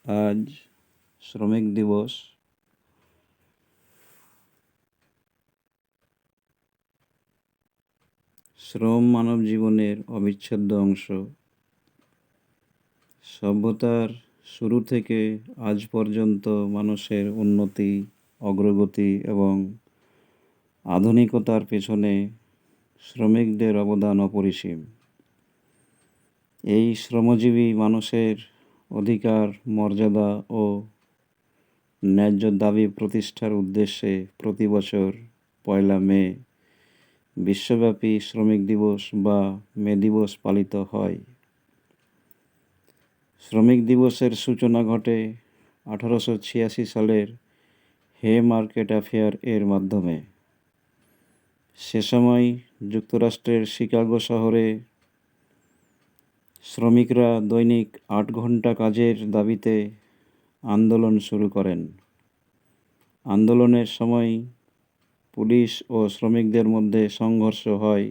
আজ শ্রমিক দিবস। শ্রম মানব জীবনের অবিচ্ছেদ্য অংশ। সভ্যতার শুরু থেকে আজ পর্যন্ত মানুষের উন্নতি, অগ্রগতি এবং আধুনিকতার পেছনে শ্রমিকদের অবদান অপরিসীম। এই শ্রমজীবী মানুষের অধিকার, মর্যাদা ও ন্যায্য দাবি প্রতিষ্ঠার উদ্দেশ্যে প্রতি বছর 1 মে বিশ্বব্যাপী শ্রমিক দিবস বা মে দিবস পালিত হয়। শ্রমিক দিবসের সূচনা ঘটে 1886 সালের হে মার্কেট অ্যাফেয়ার এর মাধ্যমে। সে সময় যুক্তরাষ্ট্রের শিকাগো শহরে শ্রমিকরা দৈনিক 8 ঘন্টা কাজের দাবিতে আন্দোলন শুরু করেন। আন্দোলনের সময় পুলিশ ও শ্রমিকদের মধ্যে সংঘর্ষ হয়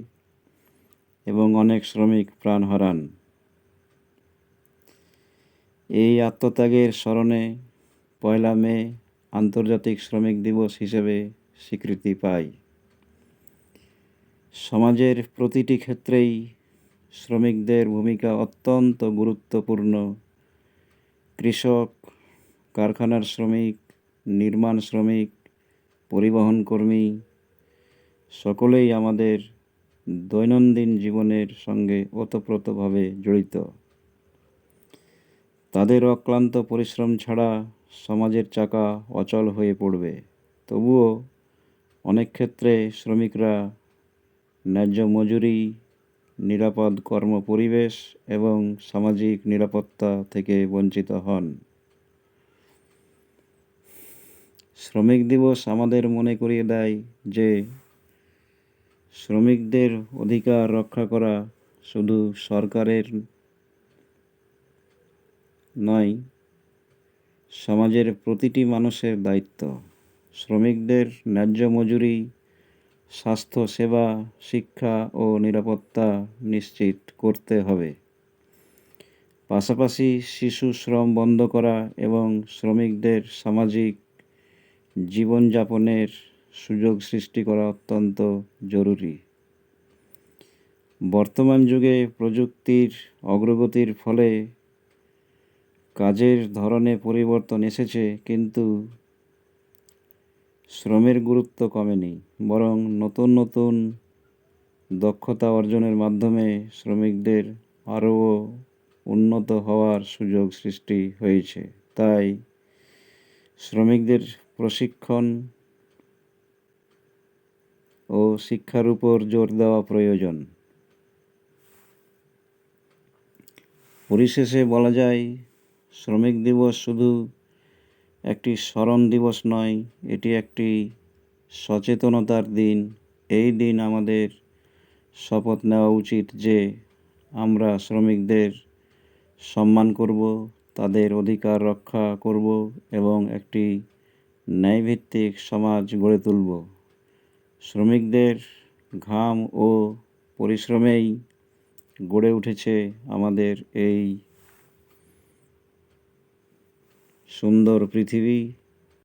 এবং অনেক শ্রমিক প্রাণ হারান। এই আত্মত্যাগের স্মরণে 1 মে আন্তর্জাতিক শ্রমিক দিবস হিসেবে স্বীকৃতি পায়। সমাজের প্রতিটি ক্ষেত্রেই শ্রমিকদের ভূমিকা অত্যন্ত গুরুত্বপূর্ণ। কৃষক, কারখানার শ্রমিক, নির্মাণ শ্রমিক, পরিবহন কর্মী সকলেই আমাদের দৈনন্দিন জীবনের সঙ্গে ওতপ্রোতভাবে জড়িত। তাদের অক্লান্ত পরিশ্রম ছাড়া সমাজের চাকা অচল হয়ে পড়বে। তবুও অনেক ক্ষেত্রে শ্রমিকরা ন্যায্য মজুরি, নিরাপদ কর্মপরিবেশ এবং সামাজিক নিরাপত্তা থেকে বঞ্চিত হন। শ্রমিক দিবস আমাদের মনে করিয়ে দেয় যে শ্রমিকদের অধিকার রক্ষা করা শুধু সরকারের নয়, সমাজের প্রতিটি মানুষের দায়িত্ব। শ্রমিকদের ন্যায্য মজুরি, স্বাস্থ্য সেবা, শিক্ষা ও নিরাপত্তা নিশ্চিত করতে হবে। পাশাপাশি শিশু শ্রম বন্ধ করা এবং শ্রমিকদের সামাজিক জীবনযাপনের সুযোগ সৃষ্টি করা অত্যন্ত জরুরি। বর্তমান যুগে প্রযুক্তির অগ্রগতির ফলে কাজের ধরনে পরিবর্তন এসেছে, কিন্তু শ্রমের গুরুত্ব কমেনি, বরং নতুন নতুন দক্ষতা অর্জনের মাধ্যমে শ্রমিকদের আরও উন্নত হওয়ার সুযোগ সৃষ্টি হয়েছে। তাই শ্রমিকদের প্রশিক্ষণ ও শিক্ষার উপর জোর দেওয়া প্রয়োজন। পরিশেষে বলা যায়, শ্রমিক দিবস শুধু একটি স্মরণ দিবস নয়, এটি একটি সচেতনতার দিন। এই দিন আমাদের শপথ নেওয়া উচিত যে আমরা শ্রমিকদের সম্মান করব, তাদের অধিকার রক্ষা করব এবং একটি ন্যায়ভিত্তিক সমাজ গড়ে তুলব। শ্রমিকদের ঘাম ও পরিশ্রমেই গড়ে উঠেছে আমাদের এই সুন্দর পৃথিবী।